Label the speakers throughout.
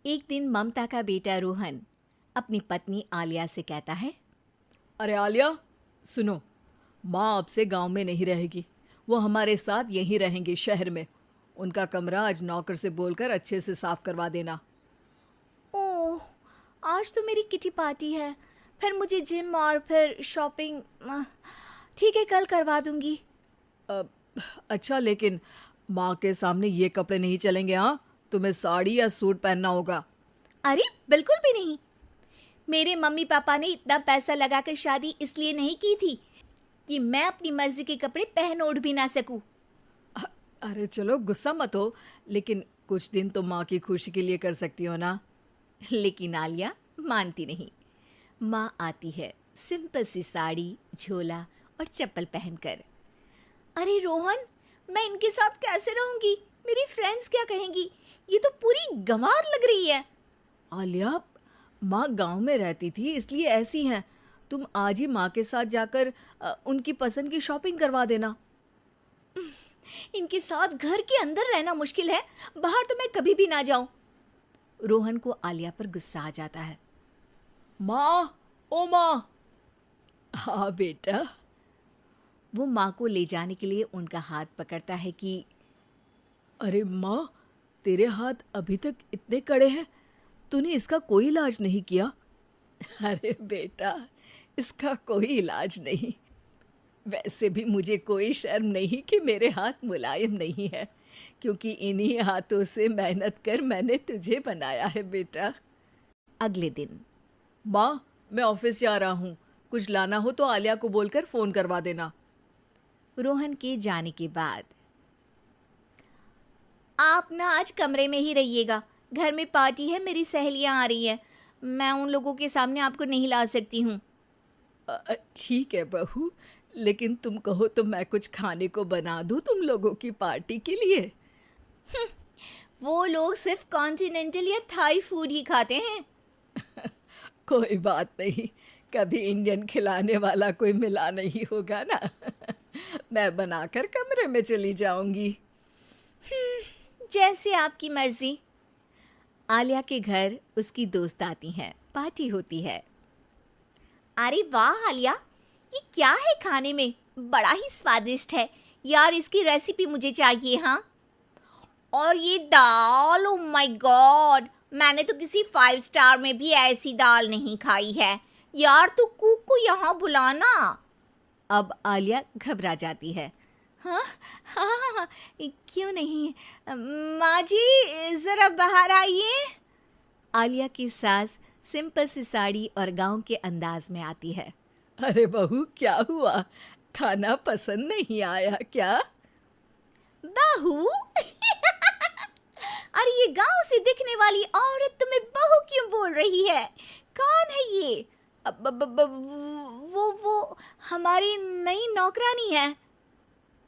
Speaker 1: एक दिन ममता का बेटा रोहन अपनी पत्नी आलिया से कहता है।
Speaker 2: अरे आलिया, सुनो, माँ अब से गांव में नहीं रहेगी। वो हमारे साथ यहीं रहेंगी शहर में। उनका कमरा आज नौकर से बोलकर अच्छे से साफ करवा देना।
Speaker 1: ओह, आज तो मेरी किटी पार्टी है, फिर मुझे जिम और फिर शॉपिंग। ठीक है, कल करवा दूंगी।
Speaker 2: अ, अच्छा, लेकिन माँ के सामने ये कपड़े नहीं चलेंगे। हाँ, तुम्हें साड़ी या सूट पहनना होगा।
Speaker 1: अरे बिल्कुल भी नहीं। मेरे मम्मी पापा ने इतना पैसा लगाकर शादी इसलिए नहीं की थी कि मैं अपनी मर्जी के कपड़े पहन ओढ़ भी ना सकूं।
Speaker 2: अरे चलो, गुस्सा मत हो, लेकिन कुछ दिन तो माँ की खुशी के लिए कर सकती हो ना।
Speaker 1: लेकिन आलिया मानती नहीं। माँ आती है सिंपल सी साड़ी, झोला और चप्पल पहनकर। अरे रोहन, मैं इनके साथ कैसे रहूंगी? मेरी फ्रेंड्स क्या कहेंगी? ये तो पूरी गंवार लग रही है।
Speaker 2: आलिया, माँ गांव में रहती थी इसलिए ऐसी हैं। तुम आज ही माँ के साथ जाकर उनकी पसंद की शॉपिंग करवा देना।
Speaker 1: इनके साथ घर के अंदर रहना मुश्किल है, बाहर तो मैं कभी भी ना जाऊं। रोहन को आलिया पर गुस्सा आ जाता है।
Speaker 2: माँ, ओ माँ। हाँ बेटा।
Speaker 1: वो माँ को ले जाने के लिए उनका हाथ पकड़ता है कि
Speaker 2: अरे माँ, तेरे हाथ अभी तक इतने कड़े हैं, तूने इसका कोई इलाज नहीं किया? अरे बेटा, इसका कोई इलाज नहीं। वैसे भी मुझे कोई शर्म नहीं कि मेरे हाथ मुलायम नहीं है, क्योंकि इन्हीं हाथों से मेहनत कर मैंने तुझे बनाया है बेटा।
Speaker 1: अगले दिन।
Speaker 2: माँ, मैं ऑफिस जा रहा हूँ। कुछ लाना हो तो आलिया को बोलकर फ़ोन करवा देना।
Speaker 1: रोहन के जाने के बाद। आप ना आज कमरे में ही रहिएगा, घर में पार्टी है, मेरी सहेलियां आ रही हैं, मैं उन लोगों के सामने आपको नहीं ला सकती हूँ।
Speaker 2: ठीक है बहू, लेकिन तुम कहो तो मैं कुछ खाने को बना दूँ तुम लोगों की पार्टी के लिए।
Speaker 1: वो लोग सिर्फ कॉन्टिनेंटल या थाई फूड ही खाते हैं।
Speaker 2: कोई बात नहीं, कभी इंडियन खिलाने वाला कोई मिला नहीं होगा ना। मैं बनाकर कमरे में चली जाऊंगी।
Speaker 1: जैसे आपकी मर्जी। आलिया के घर उसकी दोस्त आती हैं, पार्टी होती है। अरे वाह आलिया, ये क्या है खाने में? बड़ा ही स्वादिष्ट है यार, इसकी रेसिपी मुझे चाहिए। हाँ, और ये दाल, ओ माय गॉड, मैंने तो किसी 5 स्टार में भी ऐसी दाल नहीं खाई है। यार तू कुक को यहाँ बुलाना। अब आलिया घबरा जाती है। हाँ हाँ हाँ, क्यों नहीं। माँ जी ज़रा बाहर आइए। आलिया की सास सिंपल सी साड़ी और गांव के अंदाज में आती है।
Speaker 2: अरे बहू, क्या हुआ? खाना पसंद नहीं आया क्या?
Speaker 1: बहू? अरे ये गांव से दिखने वाली औरत तुम्हें बहू क्यों बोल रही है? कौन है ये? वो हमारी नई नौकरानी है।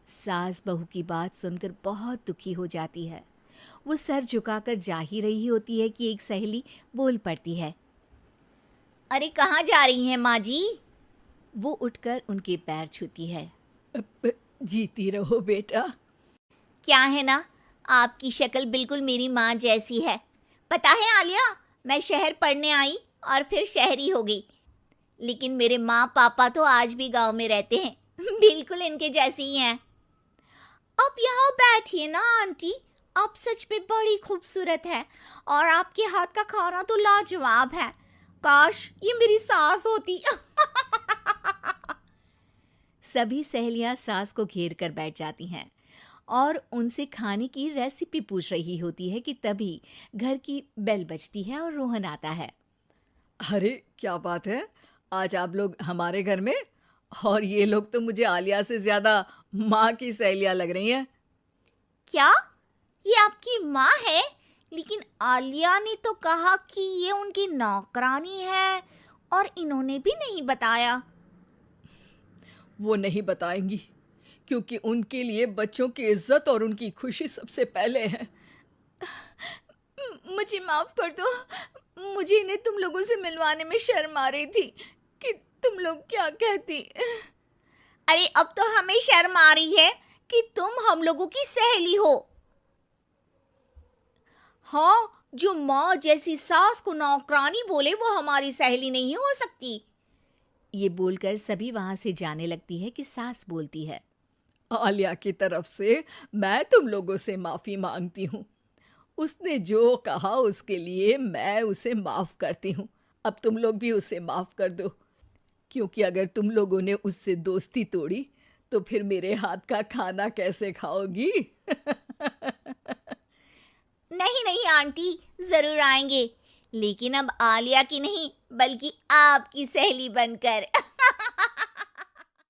Speaker 1: सास बहू की बात सुनकर बहुत दुखी हो जाती है। वो सर झुकाकर जा ही रही होती है कि एक सहेली बोल पड़ती है। अरे कहाँ जा रही हैं माँ जी? वो उठकर उनके पैर छूती है।
Speaker 2: जीती रहो बेटा।
Speaker 1: क्या है ना, आपकी शक्ल बिल्कुल मेरी माँ जैसी है। पता है आलिया, मैं शहर पढ़ने आई और फिर शहरी हो गई, लेकिन मेरे माँ पापा तो आज भी गांव में रहते हैं, बिल्कुल इनके जैसे ही हैं। आप यहाँ बैठिए ना आंटी, आप सच में बड़ी खूबसूरत है और आपके हाथ का खाना तो लाजवाब है। काश ये मेरी सास होती। सभी सहेलियां सास को घेर कर बैठ जाती हैं और उनसे खाने की रेसिपी पूछ रही होती है कि तभी घर की बेल बजती है और रोहन आता है।
Speaker 2: अरे क्या बात है, आज आप लोग हमारे घर में? और ये लोग तो मुझे आलिया से ज्यादा माँ की सहेलियाँ लग रही हैं।
Speaker 1: क्या ये आपकी माँ है? लेकिन आलिया ने तो कहा कि ये उनकी नौकरानी है और इन्होंने भी नहीं बताया।
Speaker 2: वो नहीं बताएंगी, क्योंकि उनके लिए बच्चों की इज्जत और उनकी खुशी सबसे पहले है।
Speaker 1: मुझे माफ कर दो, मुझे इन्हें तुम लोगों से मिलवाने में शर्म आ रही थी कि तुम लोग क्या कहती। अरे अब तो हमें शर्म आ रही है कि तुम हम लोगों की सहेली हो। हाँ, जो माँ जैसी सास को नौकरानी बोले वो हमारी सहेली नहीं हो सकती। ये बोलकर सभी वहां से जाने लगती है कि सास बोलती है,
Speaker 2: आलिया की तरफ से मैं तुम लोगों से माफ़ी मांगती हूँ। उसने जो कहा उसके लिए मैं उसे माफ़ करती हूँ। अब तुम लोग भी उसे माफ़ कर दो, क्योंकि अगर तुम लोगों ने उससे दोस्ती तोड़ी तो फिर मेरे हाथ का खाना कैसे खाओगी?
Speaker 1: नहीं नहीं आंटी, जरूर आएंगे, लेकिन अब आलिया की नहीं बल्कि आपकी सहेली बनकर।